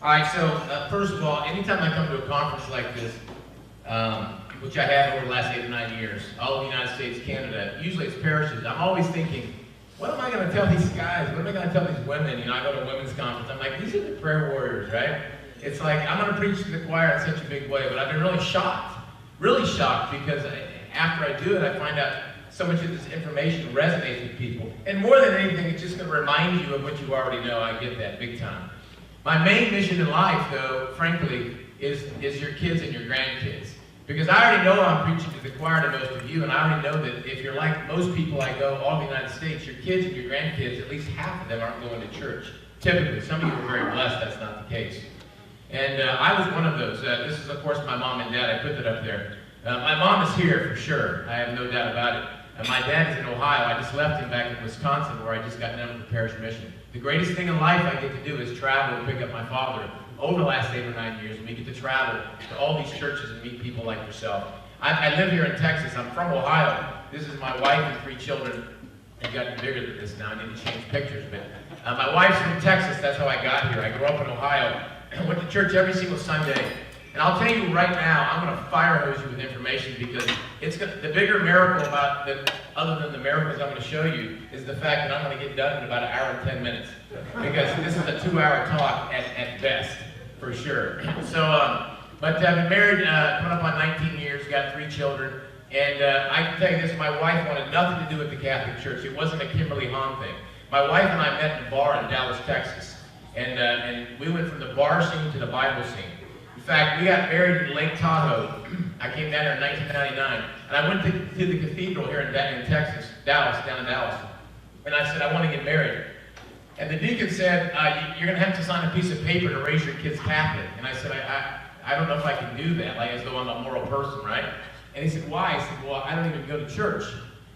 All right, so first of all, anytime I come to a conference like this, which I have over the last 8 or 9 years, all of the United States, Canada, usually it's parishes, I'm always thinking, what am I going to tell these guys? What am I going to tell these women? You know, I go to a women's conference, I'm like, these are the prayer warriors, right? It's like, I'm going to preach to the choir in such a big way, but I've been really shocked, because after I do it, I find out so much of this information resonates with people. And more than anything, it's just going to remind you of what you already know. I get that big time. My main mission in life, though, frankly, is your kids and your grandkids. Because I already know I'm preaching to the choir to most of you, and I already know that if you're like most people I go all the United States, your kids and your grandkids, at least half of them aren't going to church. Typically. Some of you are very blessed that's not the case. And I was one of those. This is, of course, my mom and dad. I put that up there. My mom is here for sure. I have no doubt about it. And my dad is in Ohio. I just left him back in Wisconsin where I just got done with the parish mission. The greatest thing in life I get to do is travel and pick up my father. Over the last 8 or 9 years, we get to travel to all these churches and meet people like yourself. I live here in Texas. I'm from Ohio. This is my wife and 3 children. They've gotten bigger than this now. I need to change pictures a bit. My wife's from Texas. That's how I got here. I grew up in Ohio. I went to church every single Sunday. And I'll tell you right now, I'm going to fire hose you with information because the bigger miracle other than the miracles I'm going to show you, is the fact that I'm going to get done in about 1 hour and 10 minutes. Because this is a 2-hour talk at best, for sure. So, but I've been married, coming up on 19 years, got 3 children. And I can tell you this, my wife wanted nothing to do with the Catholic Church. It wasn't a Kimberly Hahn thing. My wife and I met in a bar in Dallas, Texas. And we went from the bar scene to the Bible scene. In fact, we got married in Lake Tahoe. I came down here in 1999, and I went to the cathedral here in Texas, down in Dallas, and I said, I want to get married. And the deacon said, you're going to have to sign a piece of paper to raise your kids Catholic. And I said, I don't know if I can do that, like as though I'm a moral person, right? And he said, why? I said, well, I don't even go to church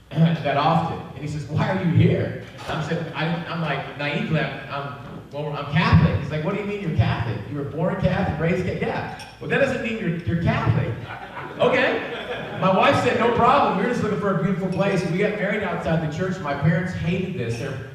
that often. And he says, why are you here? And I said, I'm like, naively, I'm Catholic. He's like, what do you mean you're Catholic? You were born Catholic, raised Catholic? Yeah. Well, that doesn't mean you're Catholic. Okay. My wife said, no problem. We're just looking for a beautiful place. We got married outside the church. My parents hated this.